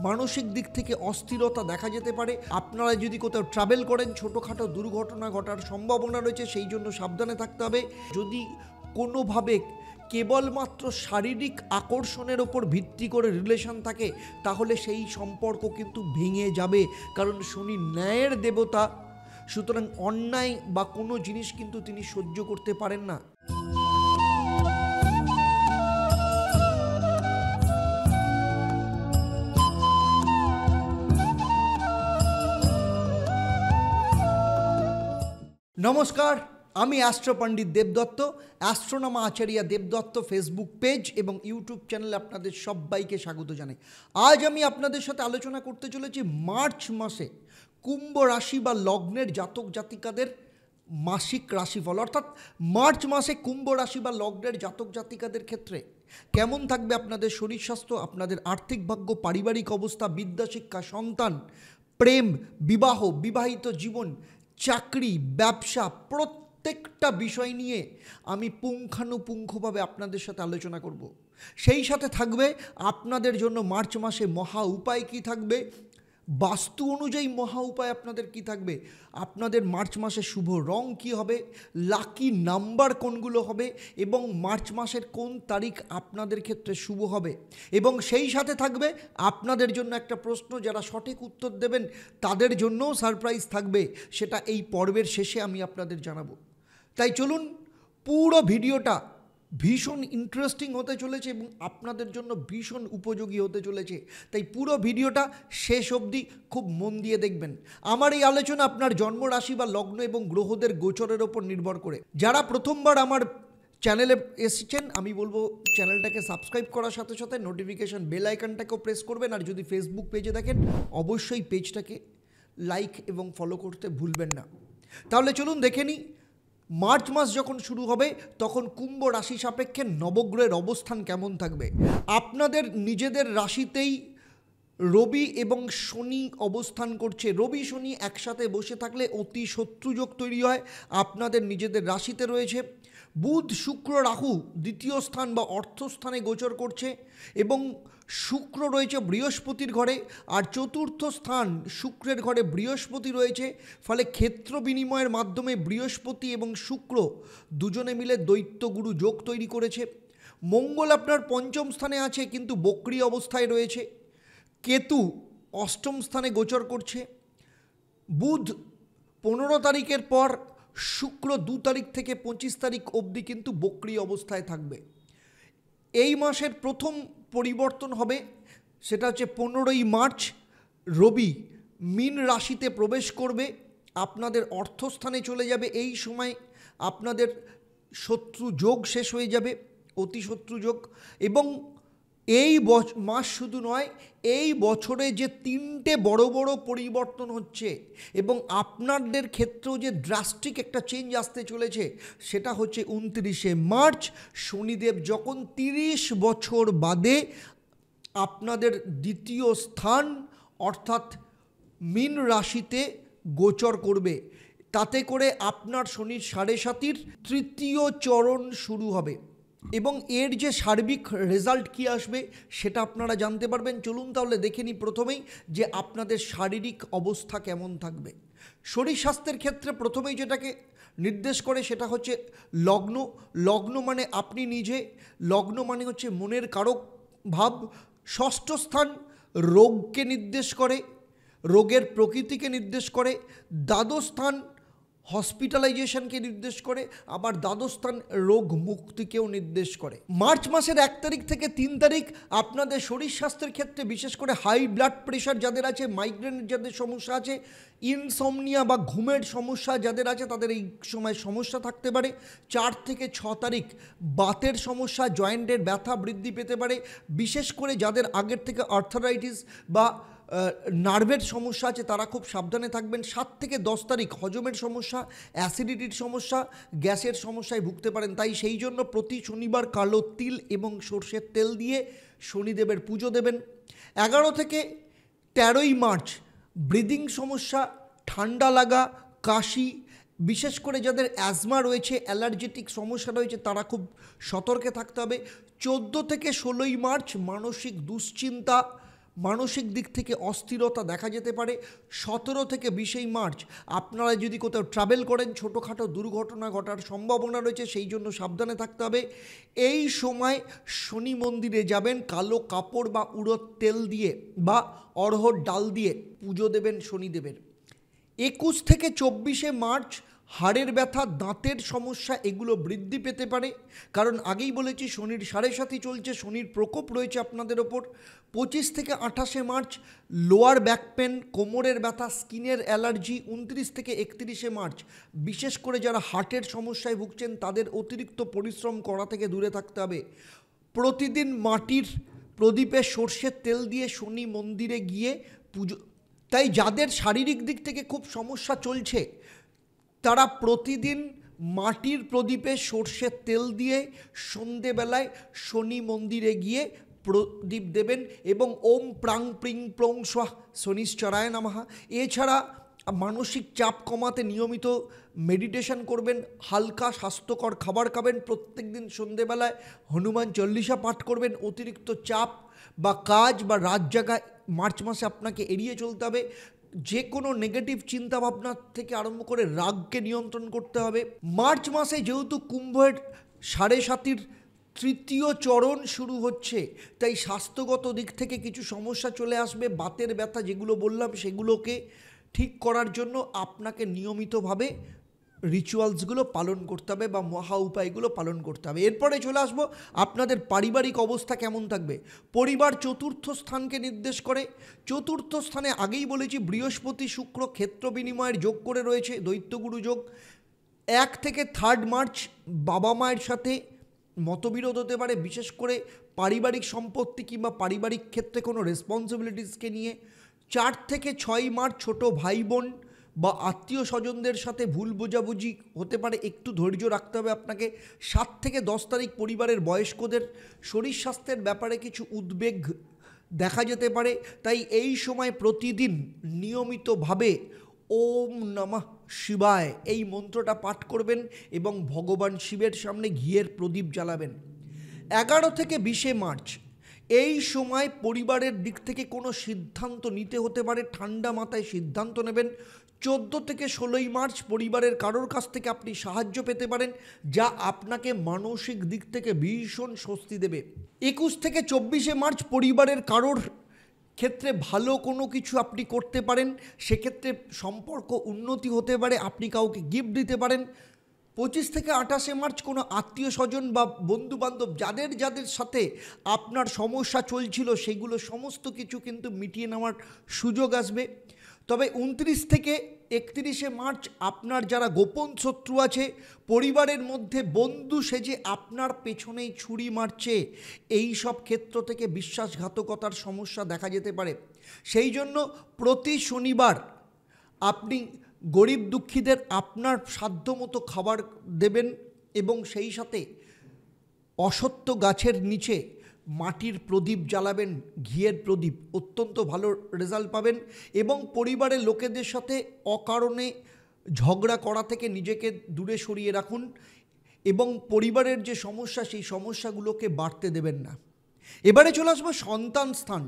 মানসিক দিক থেকে অস্থিরতা দেখা যেতে পারে। আপনারা যদি কোথাও ট্রাভেল করেন ছোটোখাটো দুর্ঘটনা ঘটার সম্ভাবনা রয়েছে, সেই জন্য সাবধানে থাকতে হবে। যদি কোনোভাবে কেবলমাত্র শারীরিক আকর্ষণের ওপর ভিত্তি করে রিলেশন থাকে তাহলে সেই সম্পর্ক কিন্তু ভেঙে যাবে, কারণ শনি ন্যায়ের দেবতা, সুতরাং অন্যায় বা কোনো জিনিস কিন্তু তিনি সহ্য করতে পারেন না। নমস্কার, আমি অ্যাস্ট্রো পণ্ডিত দেবদত্ত, অ্যাস্ট্রোনমা আচার্য দেবদত্ত ফেসবুক পেজ এবং ইউটিউব চ্যানেলে আপনাদের সবাইকে স্বাগত জানাই। আজ আমি আপনাদের সাথে আলোচনা করতে চলেছি মার্চ মাসে কুম্ভ রাশি বা লগ্নের জাতক জাতিকাদের মাসিক রাশিফল, অর্থাৎ মার্চ মাসে কুম্ভ রাশি বা লগ্নের জাতক জাতিকাদের ক্ষেত্রে কেমন থাকবে আপনাদের শরীর স্বাস্থ্য, আপনাদের আর্থিক ভাগ্য, পারিবারিক অবস্থা, বিদ্যা শিক্ষা, সন্তান, প্রেম, বিবাহ, বিবাহিত জীবন, চাকরি, ব্যবসা, প্রত্যেকটা বিষয় নিয়ে আমি পুঙ্খানুপুঙ্খভাবে আপনাদের সাথে আলোচনা করব। সেই সাথে থাকবে আপনাদের জন্য মার্চ মাসে মহা উপায় কী থাকবে, বাস্তু অনুযায়ী মহা উপায় আপনাদের কি থাকবে, আপনাদের মার্চ মাসে শুভ রং কি হবে, লাকি নাম্বার কোনগুলো হবে এবং মার্চ মাসের কোন তারিখ আপনাদের ক্ষেত্রে শুভ হবে। এবং সেই সাথে থাকবে আপনাদের জন্য একটা প্রশ্ন, যারা সঠিক উত্তর দেবেন তাদের জন্যও সারপ্রাইজ থাকবে, সেটা এই পর্বের শেষে আমি আপনাদের জানাবো। তাই চলুন, পুরো ভিডিওটা ভীষণ ইন্টারেস্টিং হতে চলেছে এবং আপনাদের জন্য ভীষণ উপযোগী হতে চলেছে, তাই পুরো ভিডিওটা শেষ অবধি খুব মন দিয়ে দেখবেন। আমার এই আলোচনা আপনার জন্মরাশি বা লগ্ন এবং গ্রহদের গোচরের ওপর নির্ভর করে। যারা প্রথমবার আমার চ্যানেলে এসেছেন আমি বলবো চ্যানেলটাকে সাবস্ক্রাইব করার সাথে সাথে নোটিফিকেশান বেল আইকনটাকেও প্রেস করবেন, আর যদি ফেসবুক পেজে দেখেন অবশ্যই পেজটাকে লাইক এবং ফলো করতে ভুলবেন না। তাহলে চলুন দেখে নিই, মার্চ মাস যখন শুরু হবে তখন কুম্ভ রাশি সাপেক্ষে নবগ্রহের অবস্থান কেমন থাকবে। আপনাদের নিজেদের রাশিতেই রবি এবং শনি অবস্থান করছে। রবি শনি একসাথে বসে থাকলে অতি শত্রুযোগ তৈরি হয়। আপনাদের নিজেদের রাশিতে রয়েছে বুধ, শুক্র, রাহু দ্বিতীয় স্থান বা অর্থস্থানে গোচর করছে এবং শুক্র রয়েছে বৃহস্পতির ঘরে, আর চতুর্থ স্থান শুক্রের ঘরে বৃহস্পতি রয়েছে। ফলে ক্ষেত্র বিনিময়ের মাধ্যমে বৃহস্পতি এবং শুক্র দুজনে মিলে দৈত্যগুরু যোগ তৈরি করেছে। মঙ্গল আপনার পঞ্চম স্থানে আছে কিন্তু বক্রী অবস্থায় রয়েছে। কেতু অষ্টম স্থানে গোচর করছে। বুধ 15 তারিখের পর, শুক্র 2 তারিখ থেকে 25 তারিখ অবধি কিন্তু বক্রী অবস্থায় থাকবে। এই মাসের প্রথম পরিবর্তন হবে, সেটা হচ্ছে 15ই মার্চ রবি মীন রাশিতে প্রবেশ করবে, আপনাদের অর্থস্থানে চলে যাবে। এই সময় আপনাদের শত্রু যোগ শেষ হয়ে যাবে, অতি শত্রু যোগ। এবং এই মাস শুধু নয়, এই বছরে যে 3টে বড় বড় পরিবর্তন হচ্ছে এবং আপনাদের ক্ষেত্রেও যে ড্রাস্টিক একটা চেঞ্জ আসতে চলেছে, সেটা হচ্ছে 29শে মার্চ শনিদেব যখন 30 বছর বাদে আপনাদের দ্বিতীয় স্থান অর্থাৎ মীন রাশিতে গোচর করবে। তাতে করে আপনার শনির 7.5 তৃতীয় চরণ শুরু হবে এবং এর যে সার্বিক রেজাল্ট কী আসবে সেটা আপনারা জানতে পারবেন। চলুন তাহলে দেখে নিই প্রথমেই যে আপনাদের শারীরিক অবস্থা কেমন থাকবে। শরীর স্বাস্থ্যের ক্ষেত্রে প্রথমেই যেটাকে নির্দেশ করে সেটা হচ্ছে লগ্ন। লগ্ন মানে আপনি নিজে, লগ্ন মানে হচ্ছে মনের কারক ভাব। ষষ্ঠ স্থান রোগকে নির্দেশ করে, রোগের প্রকৃতিকে নির্দেশ করে। দ্বাদশ স্থান হসপিটালাইজেশনকে নির্দেশ করে, আবার দ্বাদশ স্থান রোগ মুক্তিকেও নির্দেশ করে। মার্চ মাসের 1 তারিখ থেকে 3 তারিখ আপনাদের শরীর স্বাস্থ্যের ক্ষেত্রে বিশেষ করে হাই ব্লাড প্রেশার যাদের আছে, মাইগ্রেনের যাদের সমস্যা আছে, ইনসমনিয়া বা ঘুমের সমস্যা যাদের আছে তাদের এই সময় সমস্যা থাকতে পারে। 4 থেকে 6 তারিখ বাতের সমস্যা, জয়েন্টের ব্যথা বৃদ্ধি পেতে পারে। বিশেষ করে যাদের আগের থেকে আর্থারাইটিস বা নার্ভের সমস্যা আছে তারা খুব সাবধানে থাকবেন। 7 থেকে 10 তারিখ হজমের সমস্যা, অ্যাসিডিটির সমস্যা, গ্যাসের সমস্যায় ভুগতে পারেন। তাই সেই জন্য প্রতি শনিবার কালো তিল এবং সর্ষের তেল দিয়ে শনিদেবের পুজো দেবেন। 11 থেকে 13ই মার্চ ব্রিদিং সমস্যা, ঠান্ডা লাগা, কাশি, বিশেষ করে যাদের অ্যাজমা রয়েছে, অ্যালার্জেটিক সমস্যা রয়েছে তারা খুব সতর্কে থাকতে হবে। 14 থেকে 16ই মার্চ মানসিক দুশ্চিন্তা, মানসিক দিক থেকে অস্থিরতা দেখা যেতে পারে। 17 থেকে 20 মার্চ আপনারা যদি কোথাও ট্রাভেল করেন, ছোটোখাটো দুর্ঘটনা ঘটার সম্ভাবনা রয়েছে, সেই জন্য সাবধানে থাকতে হবে। এই সময় শনি মন্দিরে যাবেন, কালো কাপড় বা উড়োর তেল দিয়ে বা অড়হর ডাল দিয়ে পুজো দেবেন শনিদেবের। 21 থেকে 24 মার্চ হাড়ের ব্যথা, দাঁতের সমস্যা এগুলো বৃদ্ধি পেতে পারে, কারণ আগেই বলেছি শনির 7.5 চলছে, শনির প্রকোপ রয়েছে আপনাদের ওপর। 25 থেকে 28 মার্চ লোয়ার ব্যাক পেন, কোমরের ব্যথা, স্কিনের অ্যালার্জি। 29 থেকে 31 মার্চ বিশেষ করে যারা হার্টের সমস্যায় ভুগছেন তাদের অতিরিক্ত পরিশ্রম করা থেকে দূরে থাকতে হবে। প্রতিদিন মাটির প্রদীপে সর্ষের তেল দিয়ে শনি মন্দিরে গিয়ে পুজো। তাই যাদের শারীরিক দিক থেকে খুব সমস্যা চলছে তারা প্রতিদিন মাটির প্রদীপে সর্ষের তেল দিয়ে সন্ধেবেলায় শনি মন্দিরে গিয়ে প্রদীপ দেবেন এবং ওম প্রাং প্রিং প্রং স্বাহ শনিশ্চরায় নমঃ। এছাড়া মানসিক চাপ কমাতে নিয়মিত মেডিটেশন করবেন, হালকা স্বাস্থ্যকর খাবার খাবেন, প্রত্যেক দিন সন্ধেবেলায় হনুমান চল্লিশা পাঠ করবেন। অতিরিক্ত চাপ বা কাজ বা রাত জাগায় মার্চ মাসে আপনাকে এড়িয়ে চলতে হবে। যে কোনো নেগেটিভ চিন্তাভাবনা থেকে আরম্ভ করে রাগকে নিয়ন্ত্রণ করতে হবে। মার্চ মাসে যেহেতু কুম্ভের 7.5 তৃতীয় চরণ শুরু হচ্ছে, তাই স্বাস্থ্যগত দিক থেকে কিছু সমস্যা চলে আসবে। বাতের ব্যথা যেগুলো বললাম সেগুলোকে ঠিক করার জন্য আপনাকে নিয়মিতভাবে রিচুয়ালসগুলো পালন করতে হবে বা মহা উপায়গুলো পালন করতে হবে। এরপরে চলে আসবো আপনাদের পারিবারিক অবস্থা কেমন থাকবে। পরিবার চতুর্থ স্থানকে নির্দেশ করে। চতুর্থ স্থানে আগেই বলেছি বৃহস্পতি শুক্র ক্ষেত্র বিনিময়ের যোগ করে রয়েছে, দৈত্যগুরু যোগ। 1 থেকে 3 মার্চ বাবা মায়ের সাথে মতবিরোধ হতে পারে, বিশেষ করে পারিবারিক সম্পত্তি কিংবা পারিবারিক ক্ষেত্রে কোনো রেসপন্সিবিলিটিসকে নিয়ে। 4 থেকে 6 মার্চ ছোট ভাই বোন বা আত্মীয় স্বজনদের সাথে ভুল বোঝাবুঝি হতে পারে, একটু ধৈর্য রাখতে হবে আপনাকে। 7 থেকে 10 তারিখ পরিবারের বয়স্কদের শরীর স্বাস্থ্যের ব্যাপারে কিছু উদ্বেগ দেখা যেতে পারে, তাই এই সময় প্রতিদিন নিয়মিতভাবে ওম নমঃ শিবায় এই মন্ত্রটা পাঠ করবেন এবং ভগবান শিবের সামনে ঘিয়ের প্রদীপ জ্বালাবেন। 11 থেকে 20 মার্চ এই সময় পরিবারের দিক থেকে কোনো সিদ্ধান্ত নিতে হতে পারে, ঠান্ডা মাথায় সিদ্ধান্ত নেবেন। 14 থেকে 16 মার্চ পরিবারের কারোর কাছ থেকে আপনি সাহায্য পেতে পারেন, যা আপনাকে মানসিক দিক থেকে ভীষণ স্বস্তি দেবে। 21 থেকে 24 মার্চ পরিবারের কারোর ক্ষেত্রে ভালো কোনো কিছু আপনি করতে পারেন, সেক্ষেত্রে সম্পর্ক উন্নতি হতে পারে, আপনি কাউকে গিফট দিতে পারেন। 25 থেকে 28 মার্চ কোনো আত্মীয় স্বজন বা বন্ধুবান্ধব যাদের যাদের সাথে আপনার সমস্যা চলছিল সেগুলো সমস্ত কিছু কিন্তু মিটিয়ে নেওয়ার সুযোগ আসবে। তবে 29 থেকে 31 মার্চ আপনার যারা গোপন শত্রু আছে, পরিবারের মধ্যে বন্ধু সেজে আপনার পেছনেই ছুরি মারছে, এই সব ক্ষেত্র থেকে বিশ্বাসঘাতকতার সমস্যা দেখা যেতে পারে। সেই জন্য প্রতি শনিবার আপনি গরিব দুঃখীদের আপনার সাধ্যমতো খাবার দেবেন এবং সেই সাথে অশ্বত্থ গাছের নিচে মাটির প্রদীপ জ্বালাবেন, ঘিয়ের প্রদীপ, অত্যন্ত ভালো রেজাল্ট পাবেন। এবং পরিবারের লোকেদের সাথে অকারণে ঝগড়া করা থেকে নিজেকে দূরে সরিয়ে রাখুন এবং পরিবারের যে সমস্যা সেই সমস্যাগুলোকে বাড়তে দেবেন না। এবারে চলে আসবো সন্তান স্থান।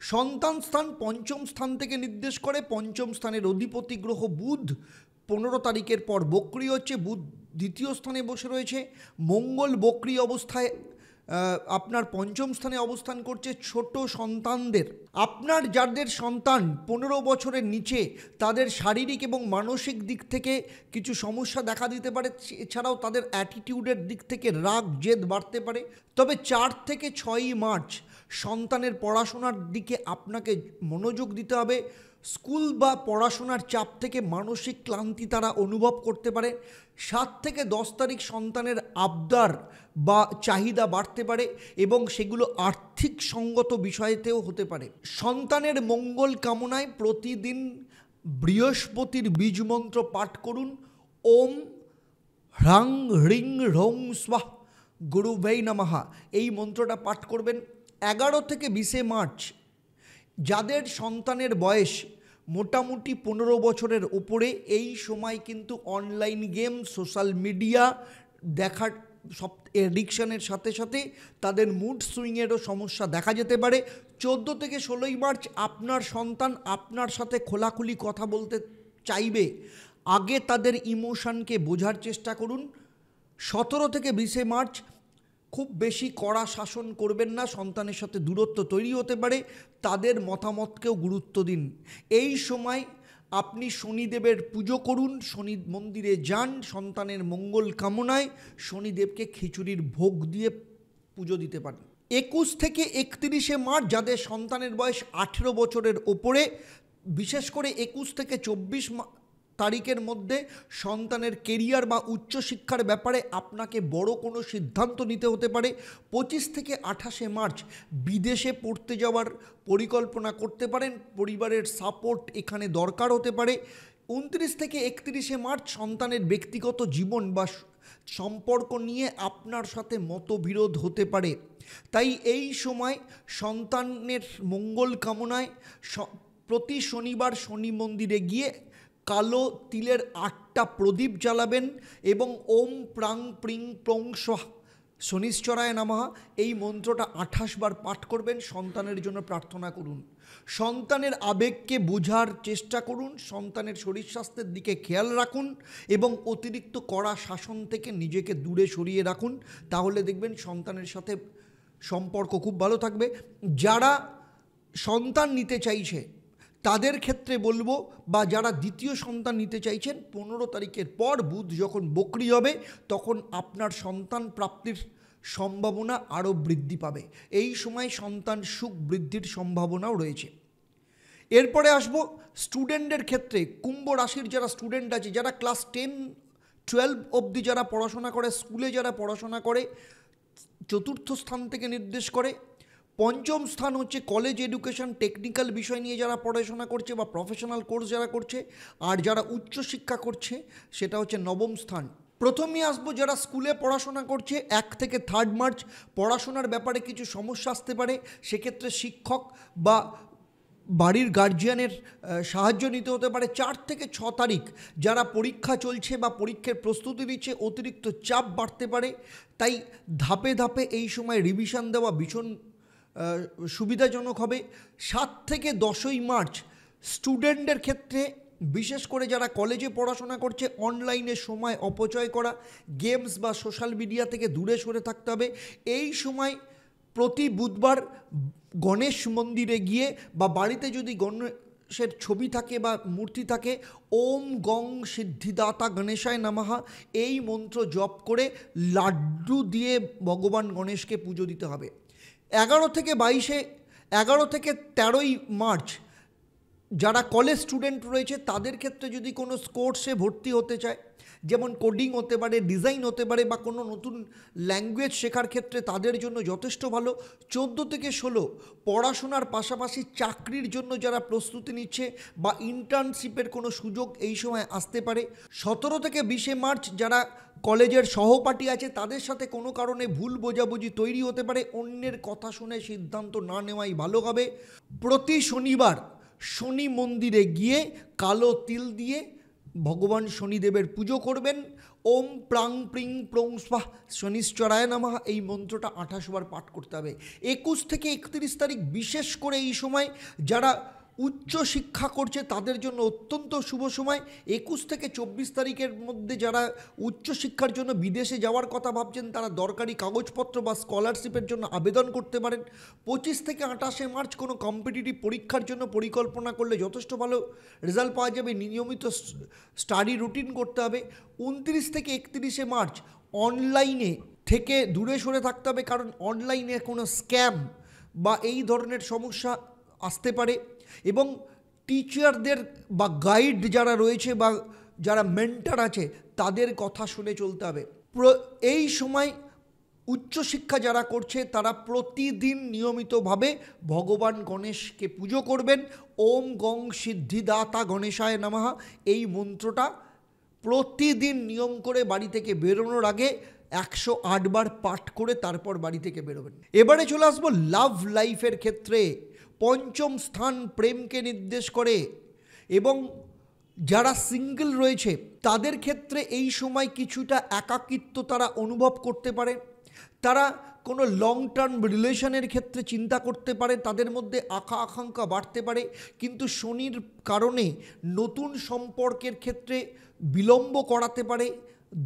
সন্তান স্থান পঞ্চম স্থান থেকে নির্দেশ করে। পঞ্চম স্থানের অধিপতি গ্রহ বুধ 15 তারিখের পর বক্রী হচ্ছে, বুধ দ্বিতীয় স্থানে বসে রয়েছে। মঙ্গল বক্রী অবস্থায় আপনার পঞ্চম স্থানে অবস্থান করছে। ছোট সন্তানদের, আপনার যাদের সন্তান 15 বছরের নিচে, তাদের শারীরিক এবং মানসিক দিক থেকে কিছু সমস্যা দেখা দিতে পারে। এছাড়াও তাদের অ্যাটিটিউডের দিক থেকে রাগ জেদ বাড়তে পারে। তবে 4 থেকে 6 মার্চ সন্তানের পড়াশোনার দিকে আপনাকে মনোযোগ দিতে হবে। স্কুল বা পড়াশোনার চাপ থেকে মানসিক ক্লান্তি তারা অনুভব করতে পারে। 7 থেকে 10 তারিখ সন্তানের আবদার বা চাহিদা বাড়তে পারে এবং সেগুলো আর্থিক সঙ্গত বিষয়েতেও হতে পারে। সন্তানের মঙ্গল কামনায় প্রতিদিন বৃহস্পতির বীজ মন্ত্র পাঠ করুন। ওম হ্রাং হ্রিং হ্রং স্বাহ গুরুভৈ নমঃ এই মন্ত্রটা পাঠ করবেন। 11 থেকে 20 মার্চ যাদের সন্তানের বয়স মোটামুটি 15 বছরের উপরে, এই সময় কিন্তু অনলাইন গেম, সোশ্যাল মিডিয়া দেখার সব এডিকশানের সাথে সাথে তাদের মুড সুইংয়েরও সমস্যা দেখা যেতে পারে। 14 থেকে 16 মার্চ আপনার সন্তান আপনার সাথে খোলাখুলি কথা বলতে চাইবে, আগে তাদের ইমোশনকে বোঝার চেষ্টা করুন। 17 থেকে 20 মার্চ খুব বেশি কড়া শাসন করবেন না, সন্তানের সাথে দূরত্ব তৈরি হতে পারে, তাদের মতামতকেও গুরুত্ব দিন। এই সময় আপনি শনিদেবের পুজো করুন, শনি মন্দিরে যান, সন্তানের মঙ্গল কামনায় শনিদেবকে খিচুড়ির ভোগ দিয়ে পুজো দিতে পারেন। 21 থেকে 31 মার্চ যাদের সন্তানের বয়স 18 বছরের ওপরে, বিশেষ করে 21 থেকে 24 তারিখের মধ্যে সন্তানের কেরিয়ার বা উচ্চশিক্ষার ব্যাপারে আপনাকে বড় কোনো সিদ্ধান্ত নিতে হতে পারে। 25 থেকে 28 মার্চ বিদেশে পড়তে যাওয়ার পরিকল্পনা করতে পারেন, পরিবারের সাপোর্ট এখানে দরকার হতে পারে। 29 থেকে 31 মার্চ সন্তানের ব্যক্তিগত জীবন বা সম্পর্ক নিয়ে আপনার সাথে মতবিরোধ হতে পারে, তাই এই সময় সন্তানের মঙ্গল কামনায় প্রতি শনিবার শনি মন্দিরে গিয়ে কালো তিলের 8টা প্রদীপ জ্বালাবেন এবং ওম প্রাং প্রিং প্রং স্বাহা শনিশ্চরায় নমঃ এই মন্ত্রটা 28 বার পাঠ করবেন। সন্তানের জন্য প্রার্থনা করুন, সন্তানের আবেগকে বোঝার চেষ্টা করুন, সন্তানের শরীর স্বাস্থ্যের দিকে খেয়াল রাখুন এবং অতিরিক্ত কড়া শাসন থেকে নিজেকে দূরে সরিয়ে রাখুন, তাহলে দেখবেন সন্তানের সাথে সম্পর্ক খুব ভালো থাকবে। যারা সন্তান নিতে চাইছে তাদের ক্ষেত্রে বলবো, বা যারা দ্বিতীয় সন্তান নিতে চাইছেন, 15 তারিখের পর বুধ যখন বক্রি হবে তখন আপনার সন্তান প্রাপ্তির সম্ভাবনা আরও বৃদ্ধি পাবে। এই সময় সন্তান সুখ বৃদ্ধির সম্ভাবনাও রয়েছে। এরপরে আসবো স্টুডেন্টদের ক্ষেত্রে। কুম্ভ রাশির যারা স্টুডেন্ট আছে, যারা ক্লাস 10-12 অবধি যারা পড়াশোনা করে, স্কুলে যারা পড়াশোনা করে, চতুর্থ স্থান থেকে নির্দেশ করে। পঞ্চম স্থান হচ্ছে কলেজ এডুকেশন, টেকনিক্যাল বিষয় নিয়ে যারা পড়াশোনা করছে বা প্রফেশনাল কোর্স যারা করছে, আর যারা উচ্চশিক্ষা করছে সেটা হচ্ছে নবম স্থান। প্রথমেই আসবো যারা স্কুলে পড়াশোনা করছে। 1 থেকে 3 মার্চ পড়াশোনার ব্যাপারে কিছু সমস্যা আসতে পারে, সেক্ষেত্রে শিক্ষক বা বাড়ির গার্জিয়ানের সাহায্য নিতে হতে পারে। 4 থেকে 6 তারিখ যারা পরীক্ষা চলছে বা পরীক্ষার প্রস্তুতি নিচ্ছে, অতিরিক্ত চাপ বাড়তে পারে, তাই ধাপে ধাপে এই সময় রিভিশন দেওয়া ভীষণ সুবিধাজনক হবে। 7 থেকে 10 মার্চ স্টুডেন্টদের ক্ষেত্রে, বিশেষ করে যারা কলেজে পড়াশোনা করছে, অনলাইনে সময় অপচয় করা, গেমস বা সোশ্যাল মিডিয়া থেকে দূরে সরে থাকতে হবে। এই সময় প্রতি বুধবার গণেশ মন্দিরে গিয়ে বা বাড়িতে যদি গণেশের ছবি থাকে বা মূর্তি থাকে, ওম গং সিদ্ধিদাতা গণেশায় নমঃ এই মন্ত্র জপ করে লাড্ডু দিয়ে ভগবান গণেশকে পুজো দিতে হবে। 11 থেকে 13 মার্চ যারা কলেজ স্টুডেন্ট রয়েছে তাদের ক্ষেত্রে যদি কোনো কোর্সে ভর্তি হতে চায়, যেমন কোডিং হতে পারে, ডিজাইন হতে পারে বা কোনো নতুন ল্যাঙ্গুয়েজ শেখার ক্ষেত্রে তাদের জন্য যথেষ্ট ভালো। 14 থেকে 16 পড়াশোনার পাশাপাশি চাকরির জন্য যারা প্রস্তুতি নিচ্ছে বা ইন্টার্নশিপের কোনো সুযোগ এই সময় আসতে পারে। 17 থেকে 20 মার্চ যারা কলেজের সহপাঠী আছে তাদের সাথে কোনো কারণে ভুল বোঝাবুঝি তৈরি হতে পারে, অন্যের কথা শুনে সিদ্ধান্ত না নেওয়াই ভালো হবে। প্রতি শনিবার শনি মন্দিরে গিয়ে কালো তিল দিয়ে ভগবান শনিদেবের পুজো করবেন। ওম প্রাং প্রিং প্রং স্বাহা শনিশ্চরায় নমঃ এই মন্ত্রটা 28 বার পাঠ করতে হবে। 21 থেকে 31 তারিখ বিশেষ করে এই সময় যারা উচ্চ শিক্ষা করছে তাদের জন্য অত্যন্ত শুভ সময়। 21 থেকে 24 তারিখের মধ্যে যারা উচ্চশিক্ষার জন্য বিদেশে যাওয়ার কথা ভাবছেন তারা দরকারি কাগজপত্র বা স্কলারশিপের জন্য আবেদন করতে পারেন। 25 থেকে 28 মার্চ কোনো কম্পিটিটিভ পরীক্ষার জন্য পরিকল্পনা করলে যথেষ্ট ভালো রেজাল্ট পাওয়া যাবে। নিয়মিত স্টাডি রুটিন করতে হবে। 29 থেকে 31 মার্চ অনলাইনে থেকে দূরে সরে থাকতে হবে, কারণ অনলাইনে কোনো স্ক্যাম বা এই ধরনের সমস্যা আসতে পারে। এবং টিচারদের বা গাইড যারা রয়েছে বা যারা মেন্টর আছে তাদের কথা শুনে চলতে হবে। এই সময় উচ্চশিক্ষা যারা করছে তারা প্রতিদিন নিয়মিতভাবে ভগবান গণেশকে পুজো করবেন। ওম গং সিদ্ধিদাতা গণেশায় নমঃ এই মন্ত্রটা প্রতিদিন নিয়ম করে বাড়ি থেকে বেরোনোর আগে 108 বার পাঠ করে তারপর বাড়ি থেকে বেরোবেন। এবারে চলে আসবো লাভ লাইফের ক্ষেত্রে। পঞ্চম স্থান প্রেমকে নির্দেশ করে এবং যারা সিঙ্গেল রয়েছে তাদের ক্ষেত্রে এই সময় কিছুটা একাকিত্ব তারা অনুভব করতে পারে। তারা কোনো লং টার্ম রিলেশনের ক্ষেত্রে চিন্তা করতে পারে, তাদের মধ্যে আকাঙ্ক্ষা বাড়তে পারে, কিন্তু শনির কারণে নতুন সম্পর্কের ক্ষেত্রে বিলম্ব করাতে পারে,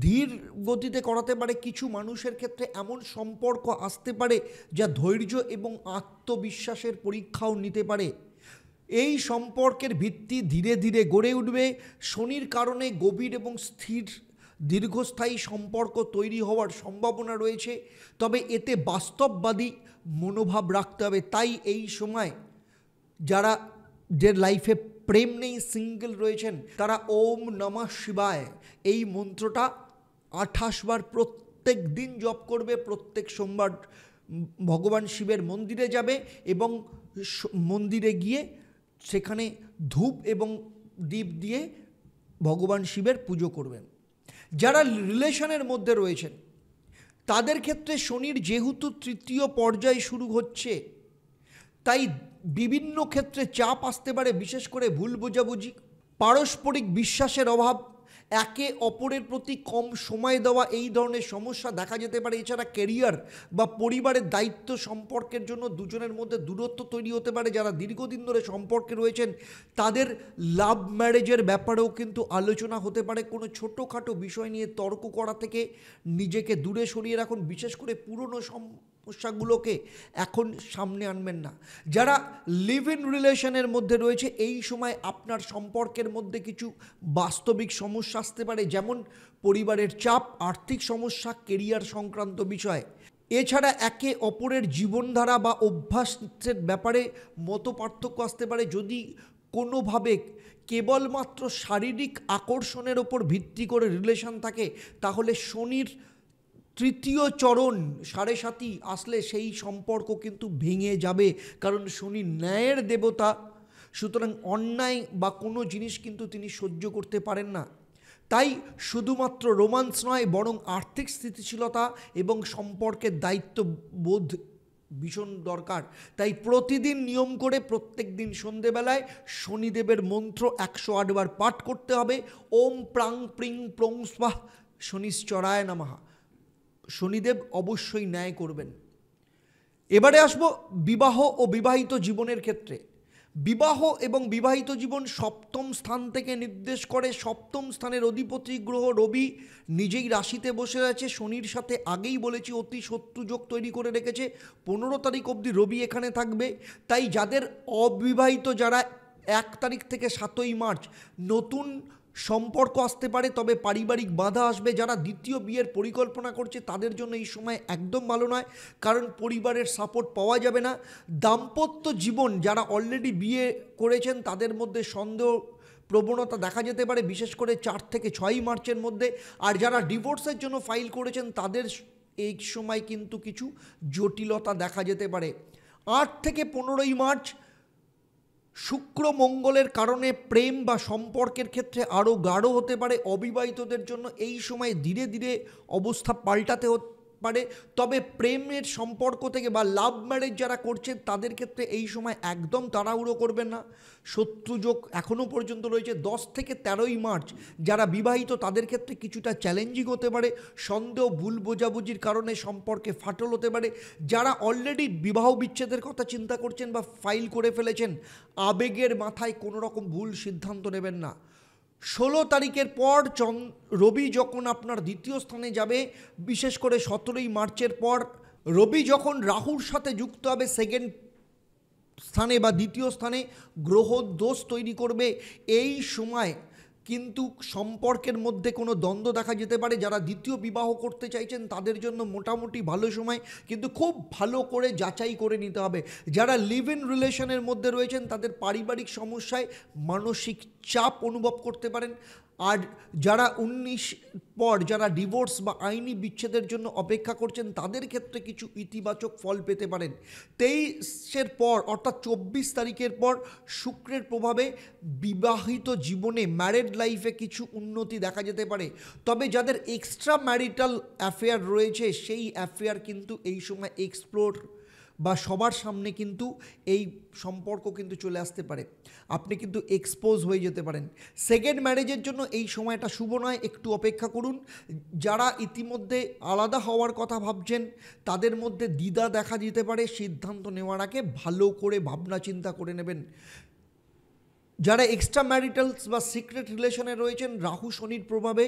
ধীর গতিতে করাতে পারে। কিছু মানুষের ক্ষেত্রে এমন সম্পর্ক আসতে পারে যা ধৈর্য এবং আত্মবিশ্বাসের পরীক্ষাও নিতে পারে। এই সম্পর্কের ভিত্তি ধীরে ধীরে গড়ে উঠবে। শনির কারণে গভীর এবং স্থির দীর্ঘস্থায়ী সম্পর্ক তৈরি হওয়ার সম্ভাবনা রয়েছে, তবে এতে বাস্তববাদী মনোভাব রাখতে হবে। তাই এই সময় যারা যে লাইফে প্রেম নেই, সিঙ্গেল রয়েছেন, তারা ওম নমঃ শিবায় এই মন্ত্রটা 28 বার প্রত্যেক দিন জপ করবে। প্রত্যেক সোমবার ভগবান শিবের মন্দিরে যাবে এবং মন্দিরে গিয়ে সেখানে ধূপ এবং দীপ দিয়ে ভগবান শিবের পুজো করবেন। যারা রিলেশনের মধ্যে রয়েছেন তাদের ক্ষেত্রে শনির যেহেতু তৃতীয় পর্যায় শুরু হচ্ছে, তাই বিভিন্ন ক্ষেত্রে চাপ আসতে পারে, বিশেষ করে ভুল বোঝাবুঝি, পারস্পরিক বিশ্বাসের অভাব, একে অপরের প্রতি কম সময় দেওয়া, এই ধরনের সমস্যা দেখা যেতে পারে। এছাড়া ক্যারিয়ার বা পরিবারের দায়িত্ব সম্পর্কের জন্য দুজনের মধ্যে দূরত্ব তৈরি হতে পারে। যারা দীর্ঘদিন ধরে সম্পর্কে রয়েছেন তাদের লাভ ম্যারেজের ব্যাপারেও কিন্তু আলোচনা হতে পারে। কোনো ছোটোখাটো বিষয় নিয়ে তর্ক করা থেকে নিজেকে দূরে সরিয়ে রাখুন, বিশেষ করে পুরনো সমস্যাগুলোকে এখন সামনে আনবেন না। যারা লিভ ইন রিলেশনের মধ্যে রয়েছে এই সময় আপনার সম্পর্কের মধ্যে কিছু বাস্তবিক সমস্যা আসতে পারে, যেমন পরিবারের চাপ, আর্থিক সমস্যা, কেরিয়ার সংক্রান্ত বিষয়। এছাড়া একে অপরের জীবনধারা বা অভ্যাসের ব্যাপারে মতপার্থক্য আসতে পারে। যদি কোনোভাবে কেবলমাত্র শারীরিক আকর্ষণের ওপর ভিত্তি করে রিলেশন থাকে, তাহলে শনির তৃতীয় চরণ 7.5 আসলে সেই সম্পর্ক কিন্তু ভেঙে যাবে, কারণ শনি ন্যায়ের দেবতা। সুতরাং অন্যায় বা কোনো জিনিস কিন্তু তিনি সহ্য করতে পারেন না। তাই শুধুমাত্র রোমান্স নয়, বরং আর্থিক স্থিতিশীলতা এবং সম্পর্কের দায়িত্ববোধ ভীষণ দরকার। তাই প্রতিদিন নিয়ম করে প্রত্যেক দিন সন্ধেবেলায় শনিদেবের মন্ত্র 108 বার পাঠ করতে হবে। ওম প্রাং প্রিং প্রং স্বাহ শনিশ্চরায় নমঃ। শনিদেব অবশ্যই ন্যায় করবেন। এবারে আসবো বিবাহ ও বিবাহিত জীবনের ক্ষেত্রে। বিবাহ এবং বিবাহিত জীবন সপ্তম স্থান থেকে নির্দেশ করে। সপ্তম স্থানের অধিপতি গ্রহ রবি নিজেই রাশিতে বসে আছে। শনির সাথে আগেই বলেছি অতি শত্রু যোগ তৈরি করে রেখেছে। 15 তারিখ অবধি রবি এখানে থাকবে। তাই যাদের অবিবাহিত, যারা 1 তারিখ থেকে 7ই মার্চ নতুন সম্পর্ক আসতে পারে, তবে পারিবারিক বাধা আসবে। যারা দ্বিতীয় বিয়ের পরিকল্পনা করছে তাদের জন্য এই সময় একদম ভালো নয়, কারণ পরিবারের সাপোর্ট পাওয়া যাবে না। দাম্পত্য জীবন, যারা অলরেডি বিয়ে করেছেন তাদের মধ্যে সন্দেহ প্রবণতা দেখা যেতে পারে, বিশেষ করে 4 থেকে 6 মার্চের মধ্যে। আর যারা ডিভোর্সের জন্য ফাইল করেছেন তাদের এই সময় কিন্তু কিছু জটিলতা দেখা যেতে পারে। 8 থেকে 15ই মার্চ শুক্র মঙ্গলের কারণে প্রেম বা সম্পর্কের ক্ষেত্রে আরও গাঢ় হতে পারে। অবিবাহিতদের জন্য এই সময় ধীরে ধীরে অবস্থা পাল্টাতে পারে, তবে প্রেমের সম্পর্ক থেকে বা লাভ ম্যারেজ যারা করছেন তাদের ক্ষেত্রে এই সময় একদম তাড়াহুড়ো করবেন না। শত্রুযোগ এখনও পর্যন্ত রয়েছে। 10 থেকে 13ই মার্চ যারা বিবাহিত তাদের ক্ষেত্রে কিছুটা চ্যালেঞ্জিং হতে পারে। সন্দেহ, ভুল বোঝাবুঝির কারণে সম্পর্কে ফাটল হতে পারে। যারা অলরেডি বিবাহ বিচ্ছেদের কথা চিন্তা করছেন বা ফাইল করে ফেলেছেন, আবেগের মাথায় কোনো রকম ভুল সিদ্ধান্ত নেবেন না। 16 তারিখের পর রবি যখন আপনার দ্বিতীয় স্থানে যাবে, বিশেষ করে 17ই মার্চের পর রবি যখন রাহুর সাথে যুক্ত হবে সেকেন্ড স্থানে বা দ্বিতীয় স্থানে, গ্রহ দোষ তৈরি করবে। এই সময় কিন্তু সম্পর্কের মধ্যে কোনো দ্বন্দ্ব দেখা যেতে পারে। যারা দ্বিতীয় বিবাহ করতে চাইছেন তাদের জন্য মোটামুটি ভালো সময়, কিন্তু খুব ভালো করে যাচাই করে নিতে হবে। যারা লিভ ইন রিলেশনের মধ্যে রয়েছেন তাদের পারিবারিক সমস্যায় মানসিক চাপ অনুভব করতে পারেন। আর যারা 19 পর যারা ডিভোর্স বা আইনি বিচ্ছেদের জন্য অপেক্ষা করছেন তাদের ক্ষেত্রে কিছু ইতিবাচক ফল পেতে পারেন। 23-এর পর অর্থাৎ 24 তারিখের পর শুক্রের প্রভাবে বিবাহিত জীবনে, ম্যারিড লাইফে কিছু উন্নতি দেখা যেতে পারে। তবে যাদের এক্সট্রা ম্যারিটাল অ্যাফেয়ার রয়েছে সেই অ্যাফেয়ার কিন্তু এই সময় এক্সপ্লোর বা সবার সামনে কিন্তু এই সম্পর্ক কিন্তু চলে আসতে পারে, আপনি কিন্তু এক্সপোজ হয়ে যেতে পারেন। সেকেন্ড ম্যারেজের জন্য এই সময়টা শুভ নয়, একটু অপেক্ষা করুন। যারা ইতিমধ্যে আলাদা হওয়ার কথা ভাবছেন তাদের মধ্যে দ্বিধা দেখা দিতে পারে, সিদ্ধান্ত নেওয়ার আগে ভালো করে ভাবনা চিন্তা করে নেবেন। যারা এক্সট্রা ম্যারিটালস বা সিক্রেট রিলেশনে রয়েছেন, রাহু শনির প্রভাবে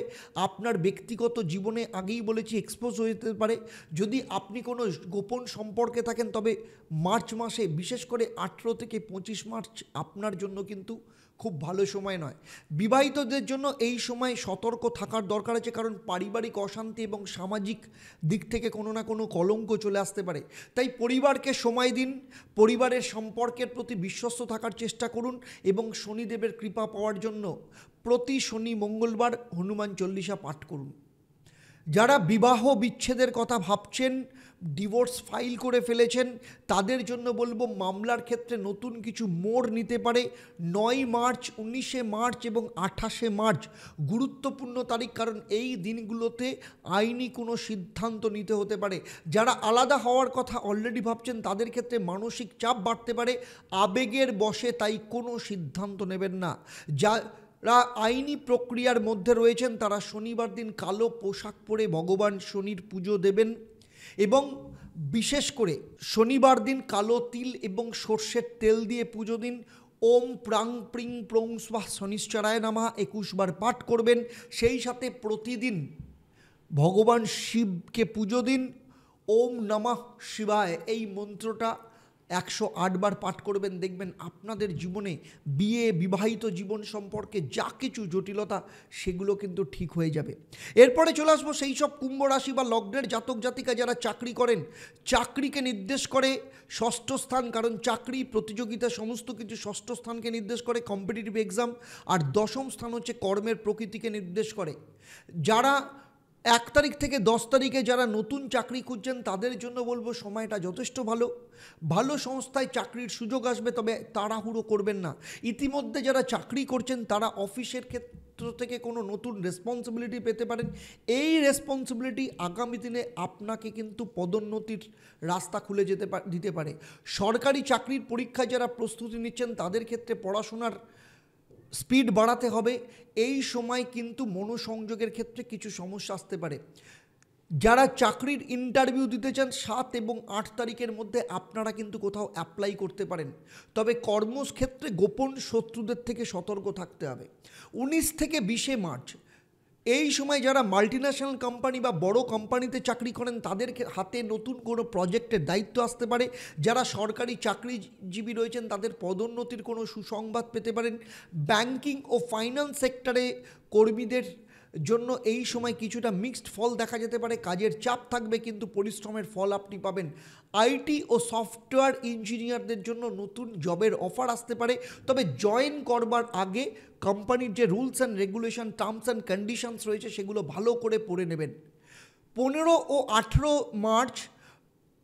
আপনার ব্যক্তিগত জীবনে আগেই বলেছি এক্সপোজ হয়ে যেতে পারে। যদি আপনি কোনো গোপন সম্পর্কে থাকেন তবে মার্চ মাসে, বিশেষ করে 18 থেকে 25 মার্চ আপনার জন্য কিন্তু খুব ভালো সময় নয়। বিবাহিতদের জন্য এই সময় সতর্ক থাকার দরকার আছে, কারণ পারিবারিক অশান্তি এবং সামাজিক দিক থেকে কোনো না কোনো কলঙ্ক চলে আসতে পারে। তাই পরিবারকে সময় দিন, পরিবারের সম্পর্কের প্রতি বিশ্বস্ত থাকার চেষ্টা করুন এবং শনিদেবের কৃপা পাওয়ার জন্য প্রতি শনি মঙ্গলবার হনুমান চল্লিশা পাঠ করুন। যারা বিবাহ বিচ্ছেদের কথা ভাবছেন, ডিভোর্স ফাইল করে ফেলেছেন, তাদের জন্য বলবো মামলার ক্ষেত্রে নতুন কিছু মোড় নিতে পারে। 9 মার্চ, 19শে মার্চ এবং 28শে মার্চ গুরুত্বপূর্ণ তারিখ, কারণ এই দিনগুলোতে আইনি কোনো সিদ্ধান্ত নিতে হতে পারে। যারা আলাদা হওয়ার কথা অলরেডি ভাবছেন তাদের ক্ষেত্রে মানসিক চাপ বাড়তে পারে, আবেগের বশে তাই কোনো সিদ্ধান্ত নেবেন না। যারা আইনি প্রক্রিয়ার মধ্যে রয়েছেন তারা শনিবার দিন কালো পোশাক পরে ভগবান শনির পুজো দেবেন এবং বিশেষ করে শনিবার দিন কালো তিল এবং সর্ষের তেল দিয়ে পুজো দিন। ওম প্রাং প্রিং প্রং স্বাহ শনিশ্চরায় নমঃ 21 বার পাঠ করবেন। সেই সাথে প্রতিদিন ভগবান শিবকে পুজো দিন। ওম নমঃ শিবায় এই মন্ত্রটা 108 বার পাঠ করবেন। দেখবেন আপনাদের জীবনে বিয়ে, বিবাহিত জীবন সম্পর্কে যা কিছু জটিলতা সেগুলো কিন্তু ঠিক হয়ে যাবে। এরপরে চলে আসবো সেই সব কুম্ভ রাশি বা লগ্নের জাতক জাতিকা যারা চাকরি করেন। চাকরিকে নির্দেশ করে ষষ্ঠ স্থান, কারণ চাকরি, প্রতিযোগিতা, সমস্ত কিছু ষষ্ঠ স্থানকে নির্দেশ করে, কম্পিটিটিভ এক্সাম। আর দশম স্থান হচ্ছে কর্মের প্রকৃতিকে নির্দেশ করে। যারা 1 তারিখ থেকে 10 তারিখে যারা নতুন চাকরি খুঁজছেন তাদের জন্য বলবো সময়টা যথেষ্ট ভালো। ভালো সংস্থায় চাকরির সুযোগ আসবে, তবে তাড়াহুড়ো করবেন না। ইতিমধ্যে যারা চাকরি করছেন তারা অফিসের ক্ষেত্র থেকে কোনো নতুন রেসপন্সিবিলিটি পেতে পারেন। এই রেসপন্সিবিলিটি আগামী দিনে আপনাকে কিন্তু পদোন্নতির রাস্তা খুলে দিতে পারে। সরকারি চাকরির পরীক্ষায় যারা প্রস্তুতি নিচ্ছেন তাদের ক্ষেত্রে পড়াশোনার স্পিড বাড়াতে হবে। এই সময় কিন্তু মনোসংযোগের ক্ষেত্রে কিছু সমস্যা আসতে পারে। যারা চাকরির ইন্টারভিউ দিতে চান 7 এবং 8 তারিখের মধ্যে আপনারা কিন্তু কোথাও অ্যাপ্লাই করতে পারেন, তবে কর্মক্ষেত্রে গোপন শত্রুদের থেকে সতর্ক থাকতে হবে। 19 থেকে 20শে মার্চ এই সময় যারা মাল্টিন্যাশনাল কোম্পানি বা বড় কোম্পানিতে চাকরি করেন তাদের হাতে নতুন কোনো প্রজেক্টের দায়িত্ব আসতে পারে। যারা সরকারি চাকরিজীবী রয়েছেন তাদের পদোন্নতির কোনো সুসংবাদ পেতে পারেন। ব্যাংকিং ও ফাইন্যান্স সেক্টরে কর্মীদের জন্য এই সময় কিছুটা মিক্সড ফল দেখা যেতে পারে। কাজের চাপ থাকবে কিন্তু পরিশ্রমের ফল আপনি পাবেন। আইটি ও সফটওয়্যার ইঞ্জিনিয়ারদের জন্য নতুন জবের অফার আসতে পারে, তবে জয়েন করবার আগে কোম্পানির যে rules and regulation, terms and conditions রয়েছে সেগুলো ভালো করে পড়ে নেবেন। 15 ও 18 মার্চ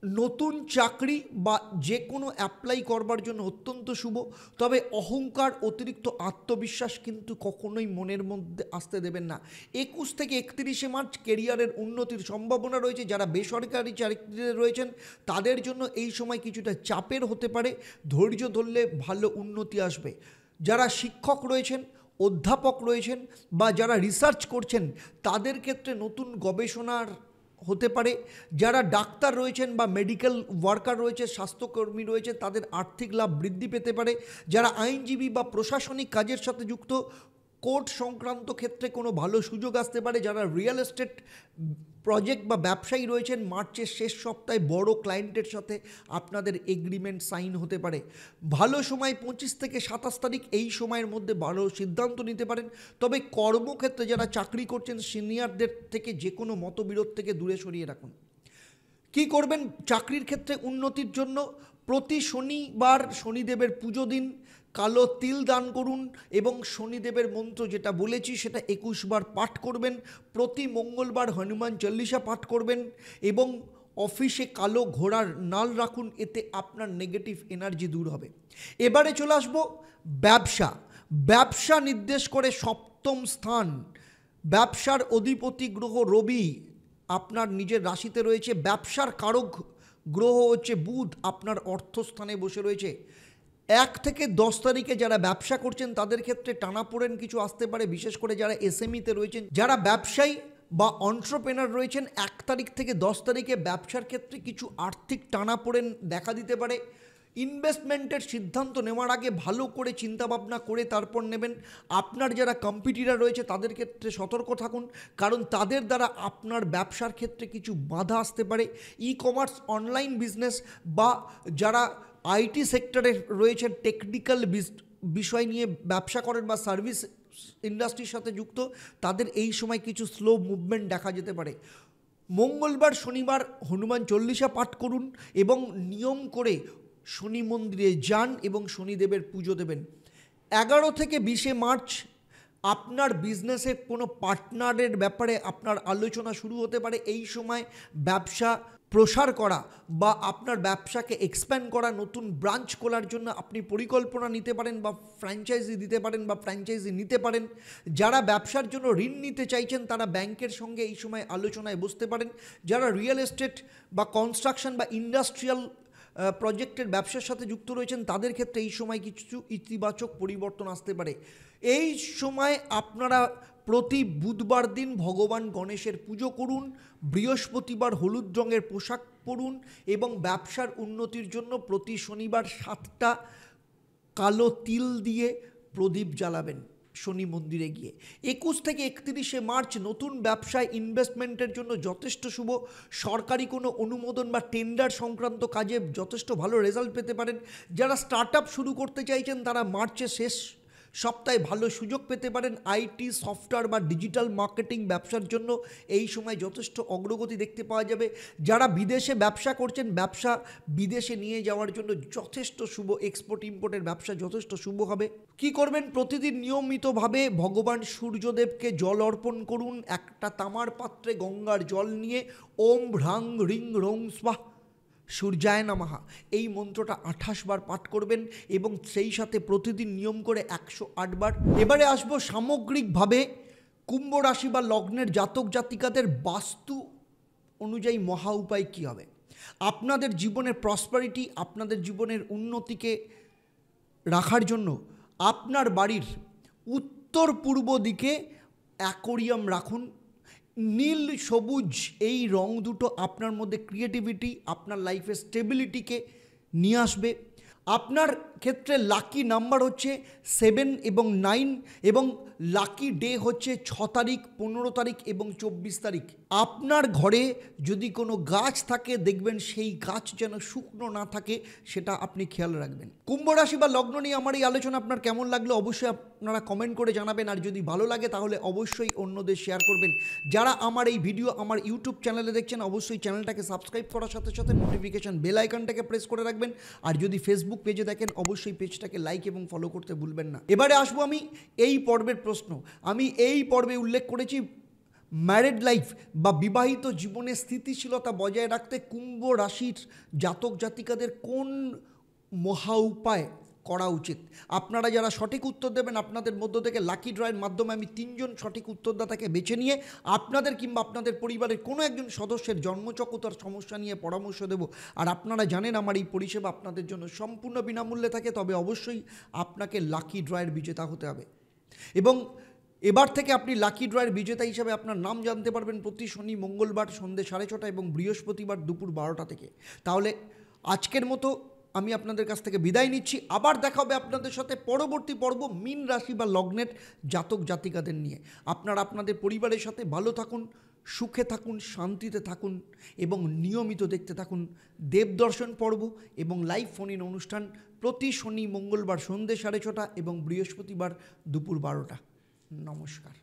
নতুন চাকরি বা যে কোনো অ্যাপ্লাই করবার জন্য অত্যন্ত শুভ, তবে অহংকার, অতিরিক্ত আত্মবিশ্বাস কিন্তু কখনোই মনের মধ্যে আসতে দেবেন না। 21 থেকে 31শে মার্চ কেরিয়ারের উন্নতির সম্ভাবনা রয়েছে। যারা বেসরকারি চাকরিতে রয়েছেন তাদের জন্য এই সময় কিছুটা চাপের হতে পারে, ধৈর্য ধরলে ভালো উন্নতি আসবে। যারা শিক্ষক রয়েছেন, অধ্যাপক রয়েছেন বা যারা রিসার্চ করছেন তাদের ক্ষেত্রে নতুন গবেষণার হতে পারে। যারা ডাক্তার রয়েছেন বা মেডিকেল ওয়ার্কার রয়েছে, স্বাস্থ্যকর্মী রয়েছে, তাদের আর্থিক লাভ বৃদ্ধি পেতে পারে। যারা আইনজীবী বা প্রশাসনিক কাজের সাথে যুক্ত, কোর্ট সংক্রান্ত ক্ষেত্রে কোনো ভালো সুযোগ আসতে পারে। যারা রিয়েল এস্টেট প্রজেক্ট বা ব্যবসায়ী রয়েছেন, মার্চের শেষ সপ্তাহে বড় ক্লায়েন্টের সাথে আপনাদের এগ্রিমেন্ট সাইন হতে পারে। ভালো সময় 25 থেকে 27 তারিখ, এই সময়ের মধ্যে ভালো সিদ্ধান্ত নিতে পারেন। তবে কর্মক্ষেত্রে যারা চাকরি করছেন সিনিয়রদের থেকে যে কোনো মতবিরোধ থেকে দূরে সরিয়ে রাখুন। কি করবেন চাকরির ক্ষেত্রে উন্নতির জন্য? প্রতি শনিবার শনিদেবের পুজো দিন, কালো তিল দান করুন এবং শনিদেবের মন্ত্র যেটা বলেছি সেটা 21 বার পাঠ করবেন। প্রতি মঙ্গলবার হনুমান চল্লিশা পাঠ করবেন এবং অফিসে কালো ঘোড়ার নাল রাখুন, এতে আপনার নেগেটিভ এনার্জি দূর হবে। এবারে চলে আসবো ব্যবসা। ব্যবসা নির্দেশ করে সপ্তম স্থান। ব্যবসার অধিপতি গ্রহ রবি আপনার নিজের রাশিতে রয়েছে। ব্যবসার কারক গ্রহ হচ্ছে বুধ আপনার অর্থস্থানে বসে রয়েছে। 1 থেকে 10 তারিখে যারা ব্যবসা করছেন তাদের ক্ষেত্রে টানাপোড়েন কিছু আসতে পারে, বিশেষ করে যারা এসএমইতে রয়েছেন, যারা ব্যবসায়ী বা এন্টারপ্রেনার রয়েছেন 1 তারিখ থেকে 10 তারিখে ব্যবসার ক্ষেত্রে কিছু আর্থিক টানাপোড়েন দেখা দিতে পারে। ইনভেস্টমেন্টের সিদ্ধান্ত নেওয়ার আগে ভালো করে চিন্তাভাবনা করে তারপর নেবেন। আপনার যারা কম্পিটিটর রয়েছে তাদের ক্ষেত্রে সতর্ক থাকুন, কারণ তাদের দ্বারা আপনার ব্যবসার ক্ষেত্রে কিছু বাধা আসতে পারে। ই কমার্স, অনলাইন বিজনেস বা যারা আইটি সেক্টরে রয়েছে, টেকনিক্যাল বিষয় নিয়ে ব্যবসা করেন বা সার্ভিস ইন্ডাস্ট্রির সাথে যুক্ত, তাদের এই সময় কিছু স্লো মুভমেন্ট দেখা যেতে পারে। মঙ্গলবার শনিবার হনুমান চল্লিশা পাঠ করুন এবং নিয়ম করে শনি মন্দিরে যান এবং শনিদেবের পুজো দেবেন। 11 থেকে 20 মার্চ আপনার বিজনেসে কোনো পার্টনারের ব্যাপারে আপনার আলোচনা শুরু হতে পারে। এই সময় ব্যবসা প্রসার করা বা আপনার ব্যবসাকে এক্সপ্যান্ড করা, নতুন ব্রাঞ্চ খোলার জন্য আপনি পরিকল্পনা নিতে পারেন বা ফ্র্যাঞ্চাইজি দিতে পারেন বা ফ্র্যাঞ্চাইজি নিতে পারেন। যারা ব্যবসার জন্য ঋণ নিতে চাইছেন তারা ব্যাংকের সঙ্গে এই সময় আলোচনায় বসতে পারেন। যারা রিয়েল এস্টেট বা কনস্ট্রাকশন বা ইন্ডাস্ট্রিয়াল প্রজেক্টের ব্যবসার সাথে যুক্ত রয়েছেন তাদের ক্ষেত্রে এই সময় কিছু ইতিবাচক পরিবর্তন আসতে পারে। এই সময় আপনারা প্রতি বুধবার দিন ভগবান গণেশের পুজো করুন, বৃহস্পতিবার হলুদ রঙের পোশাক পরুন এবং ব্যবসার উন্নতির জন্য প্রতি শনিবার 7টা কালো তিল দিয়ে প্রদীপ জ্বালাবেন শনি মন্দিরে গিয়ে। 21 থেকে 31 মার্চ নতুন ব্যবসায় ইনভেস্টমেন্টের জন্য যথেষ্ট শুভ। সরকারি কোনো অনুমোদন বা টেন্ডার সংক্রান্ত কাজে যথেষ্ট ভালো রেজাল্ট পেতে পারেন। যারা স্টার্ট আপ শুরু করতে চাইছেন তারা মার্চের শেষ সপ্তাহে ভালো সুযোগ পেতে পারেন। আইটি, সফটওয়্যার বা ডিজিটাল মার্কেটিং ব্যবসার জন্য এই সময় যথেষ্ট অগ্রগতি দেখতে পাওয়া যাবে। যারা বিদেশে ব্যবসা করছেন, ব্যবসা বিদেশে নিয়ে যাওয়ার জন্য যথেষ্ট শুভ। এক্সপোর্ট ইম্পোর্টের ব্যবসা যথেষ্ট শুভ হবে। কি করবেন? প্রতিদিন নিয়মিতভাবে ভগবান সূর্যদেবকে জল অর্পণ করুন। একটা তামার পাত্রে গঙ্গার জল নিয়ে ওম ভ্রাং রিং রং স্বাহা সূর্যায় নমঃ এই মন্ত্রটা 28 বার পাঠ করবেন এবং সেই সাথে প্রতিদিন নিয়ম করে 108 বার। এবারে আসবো সামগ্রিকভাবে কুম্ভ রাশি বা লগ্নের জাতক জাতিকাদের বাস্তু অনুযায়ী মহা উপায় কী হবে। আপনাদের জীবনের প্রসপারিটি, আপনাদের জীবনের উন্নতিকে রাখার জন্য আপনার বাড়ির উত্তর পূর্ব দিকে অ্যাকোরিয়াম রাখুন। নীল সবুজ এই রং দুটো আপনার মধ্যে ক্রিয়েটিভিটি, আপনার লাইফে স্টেবিলিটিকে নিয়ে আসবে। আপনার ক্ষেত্রে লাকি নাম্বার হচ্ছে 7 এবং 9 এবং লাকি ডে হচ্ছে 6 তারিখ, 15 তারিখ এবং 24 তারিখ। আপনার ঘরে যদি কোনো গাছ থাকে দেখবেন সেই গাছ যেন শুকনো না থাকে, সেটা আপনি খেয়াল রাখবেন। কুম্ভ রাশি বা লগ্ন নিয়ে আমার এই আলোচনা আপনার কেমন লাগলো অবশ্যই আপনারা কমেন্ট করে জানাবেন। আর যদি ভালো লাগে তাহলে অবশ্যই অন্যদের শেয়ার করবেন। যারা আমার এই ভিডিও আমার ইউটিউব চ্যানেলে দেখছেন অবশ্যই চ্যানেলটাকে সাবস্ক্রাইব করার সাথে সাথে নোটিফিকেশন বেল আইকনটাকে প্রেস করে রাখবেন। আর যদি ফেসবুক পেজে দেখেন অবশ্যই পেজটাকে লাইক এবং ফলো করতে ভুলবেন না। এবারে আসবো আমি এই পর্বের প্রশ্ন। আমি এই পর্বে উল্লেখ করেছি ম্যারিড লাইফ বা বিবাহিত জীবনে স্থিতিশীলতা বজায় রাখতে কুম্ভ রাশির জাতক জাতিকাদের কোন মহা উপায় করা উচিত। আপনারা যারা সঠিক উত্তর দেবেন আপনাদের মধ্য থেকে লাকি ড্রয়ের মাধ্যমে আমি 3 জন সঠিক উত্তরদাতাকে বেছে নিয়ে আপনাদের কিংবা আপনাদের পরিবারের কোনো একজন সদস্যের জন্মচক্রতার সমস্যা নিয়ে পরামর্শ দেব। আর আপনারা জানেন আমার এই পরিষেবা আপনাদের জন্য সম্পূর্ণ বিনামূল্যে থাকে, তবে অবশ্যই আপনাকে লাকি ড্রয়ের বিজেতা হতে হবে। এবং এবার থেকে আপনি লাকি ড্রয়ের বিজেতা হিসাবে আপনার নাম জানতে পারবেন প্রতি শনি মঙ্গলবার সন্ধ্যে 6:30 এবং বৃহস্পতিবার দুপুর 12টা থেকে। তাহলে আজকের মতো আমি আপনাদের কাছ থেকে বিদায় নিচ্ছি। আবার দেখা হবে আপনাদের সাথে পরবর্তী পর্ব মীন রাশি বা লগ্নের জাতক জাতিকাদের নিয়ে। আপনারা আপনাদের পরিবারের সাথে ভালো থাকুন, সুখে থাকুন, শান্তিতে থাকুন এবং নিয়মিত দেখতে থাকুন দেবদর্শন পর্ব এবং লাইভ ফোন ইন অনুষ্ঠান প্রতি শনি মঙ্গলবার সন্ধ্যে 6:30 এবং বৃহস্পতিবার দুপুর 12টা। নমস্কার।